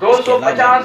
250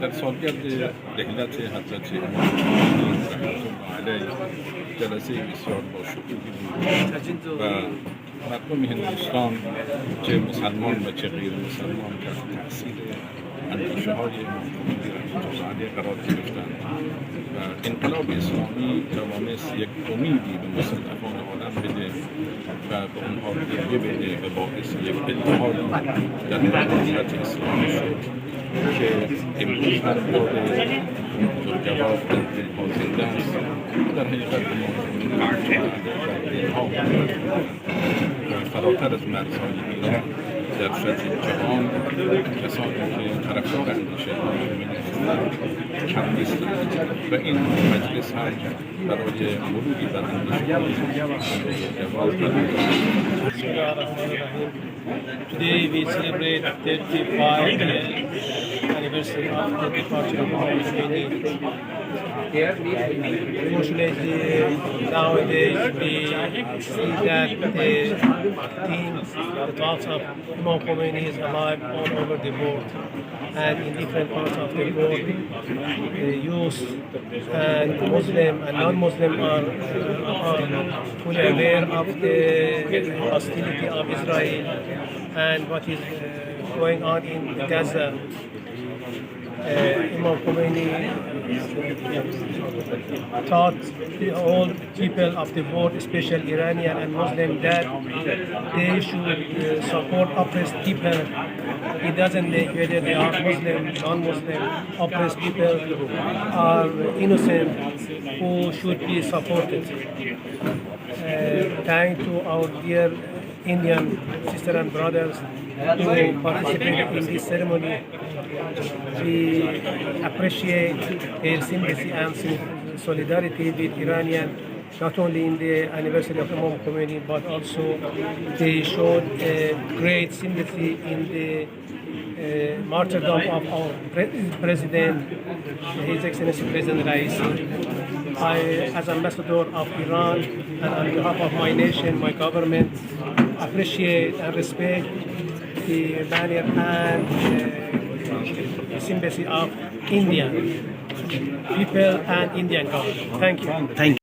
در سالگرد رحلت حضرت امام خمینی رحمة الله علیه جلسه بسیار باشکوهی بود و مردم هندوستان چه مسلمان و چه غیر مسلمان تحت تاثیر اندیشه های امام خمینی رحمة الله علیه قرار گرفتند و انقلاب اسلامی توانست یک امیدی به مسلمانان عالم بده و به آنها روحیه بده و باعث یک اتحادی در ملت اسلامی شد که امروز هم دور جواب در دلها زنده است و در حقیقت ما و فراتر از مرزهای ایران در سطح جهان کسانی که طرفدار اندیشه خمینی هستند کم نیستند و این مجلس هم برای مروری بر اندیشه جواب بسم الله الرحمن الرحیم. Today we celebrate 35 anniversary of the departure of Imam Khomeini. Unfortunately, nowadays we see that the thoughts of Imam Khomeini is alive all over the world, and in different parts of the world, the youth and Muslim and non-Muslim are fully aware of the hostility of Israel and what is going on in Gaza. Imam Khomeini taught all people of the world, especially Iranian and Muslim, that they should support oppressed people. It doesn't make whether they are Muslim, non-Muslim, oppressed people are innocent who should be supported. Thanks to our dear Indian sisters and brothers who participated in this ceremony. We appreciate their sympathy and solidarity with Iranian, not only in the anniversary of Imam Khomeini, but also they showed great sympathy in the martyrdom of our President, His Excellency President Raisi. I, as ambassador of Iran and on behalf of my nation, my government, appreciate and respect the banner and the sympathy of Indian people and Indian government. Thank you. Thank you.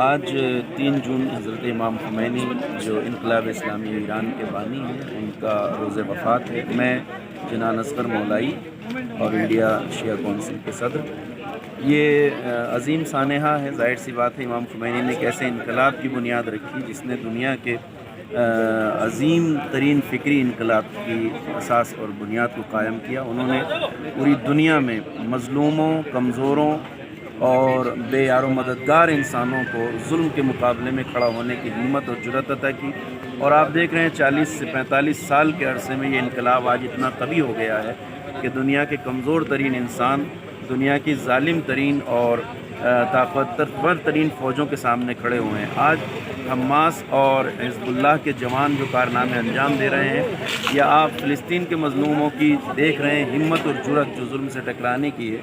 آج 3 جون حضرت امام Khomeini جو انقلاب اسلامی ایران کے بانی ہیں ان کا روز وفات ہے۔ میں جنان اصغر مولائی اور انڈیا شیعہ کونسل کے صدر، یہ عظیم سانحہ ہے۔ ظاہر سی بات ہے امام خمینی نے کیسے انقلاب کی بنیاد رکھی جس نے دنیا کے عظیم ترین فکری انقلاب کی اساس اور بنیاد کو قائم کیا۔ انہوں نے پوری دنیا میں مظلوموں، کمزوروں اور بے یار و مددگار انسانوں کو ظلم کے مقابلے میں کھڑا ہونے کی ہمت اور جرأت عطا کی، اور آپ دیکھ رہے ہیں 40 سے 45 سال کے عرصے میں یہ انقلاب آج اتنا قوی ہو گیا ہے کہ دنیا کے کمزور ترین انسان دنیا کی ظالم ترین اور طاقتور ترین فوجوں کے سامنے کھڑے ہوئے ہیں۔ آج حماس اور حزب اللہ کے جوان جو کارنامے انجام دے رہے ہیں، یا آپ فلسطین کے مظلوموں کی دیکھ رہے ہیں ہمت اور جرأت جو ظلم سے ٹکرانے کی ہے،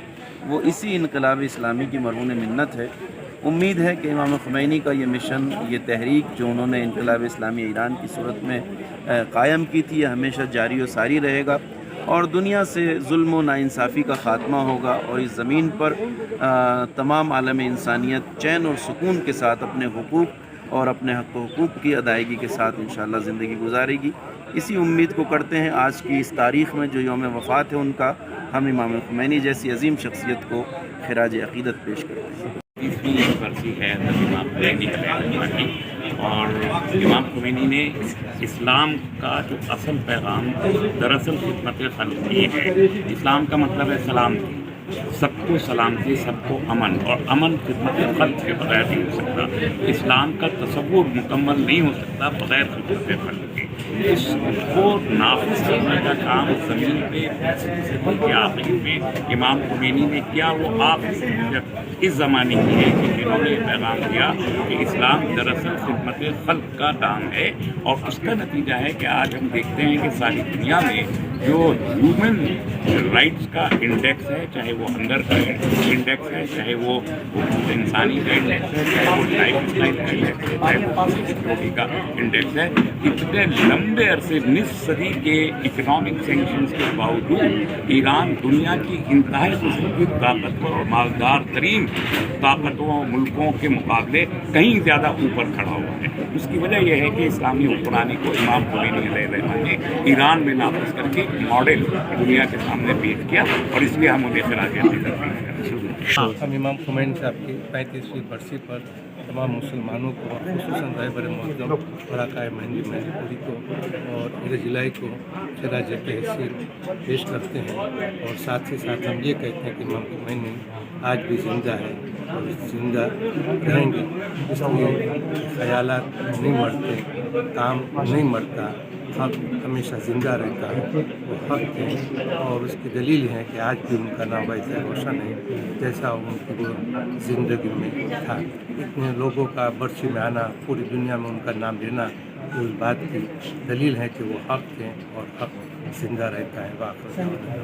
وہ اسی انقلاب اسلامی کی مرہون منت ہے۔ امید ہے کہ امام خمینی کا یہ مشن، یہ تحریک جو انہوں نے انقلاب اسلامی ایران کی صورت میں قائم کی تھی، یہ ہمیشہ جاری و ساری رہے گا، اور دنیا سے ظلم و ناانصافی کا خاتمہ ہوگا، اور اس زمین پر تمام عالم انسانیت چین اور سکون کے ساتھ اپنے حقوق اور اپنے حق و حقوق کی ادائیگی کے ساتھ انشاءاللہ زندگی گزارے گی۔ اسی امید کو کرتے ہیں آج کی اس تاریخ میں جو یوم وفات ہے ان کا، ہم امام خمینی جیسی عظیم شخصیت کو خراج عقیدت پیش کرتے ہیں۔ 30ویں برسی ہے حضرت امام خمینی کی، اور امام خمینی نے اسلام کا جو اصل پیغام دراصل خدمت خلق کی ہے۔ اسلام کا مطلب ہے سلامتی، سب کو سلامتی، سب کو امن، اور امن خدمت خلق کے بغیر نہیں ہو سکتا۔ اسلام کا تصور مکمل نہیں ہو سکتا بغیر خدمت خلق کے۔ اس کو نافذ کرنے کا کام زمین پہ کے آخری میں امام خمینی نے کیا۔ وہ آخری اس زمانے کی ہے کہ جنہوں نے پیغام دیا کہ اسلام دراصل خدمت خلق کا نام ہے، اور اس کا نتیجہ ہے کہ آج ہم دیکھتے ہیں کہ ساری دنیا میں جو ہیومن رائٹس کا انڈیکس ہے، چاہے وہ اندر کا انڈیکس ہے، چاہے وہ انسانی کا انڈیکس ہے، چاہے وہ لائف اسٹائل کا انڈیکس ہے، چاہے وہ سیکورٹی کا انڈیکس ہے، اتنے لمبے عرصے نصف صدی کے اکنامک سینکشنز کے باوجود ایران دنیا کی انتہائی قسم کی طاقتور اور مالدار ترین طاقتوں ملکوں کے مقابلے کہیں زیادہ اوپر کھڑا ہوا ہے۔ اس کی وجہ یہ ہے کہ اسلامی حکمرانی کو امام خمینی علیہ الرحمہ نے ایران میں نافذ کر کے ماڈل دنیا کے سامنے پیش کیا، اور اس لیے ہم انہیں خراج عقیدت پیش کرتے ہیں۔ ہم امام خمینی صاحب کی 35ویں برسی پر تمام مسلمانوں کو، خصوصاً رہبر معظم علاقۂ مہندی پوری کو اور عید جلائی کو خراج تحسین پیش کرتے ہیں، اور ساتھ ہی ساتھ ہم یہ کہتے ہیں کہ امام خمینی آج بھی زندہ ہے اور زندہ رہیں گے۔ اس لیے خیالات نہیں مرتے، کام نہیں مرتا، حق ہمیشہ زندہ رہتا ہے۔ وہ حق ہے، اور اس کی دلیل ہے کہ آج بھی ان کا نام ویسے روشن ہے جیسا ان کی وہ زندگی میں تھا۔ اتنے لوگوں کا برسی میں آنا، پوری دنیا میں ان کا نام لینا، اس بات کی دلیل ہے کہ وہ حق ہے اور حق زندہ رہتا ہے۔ واقعی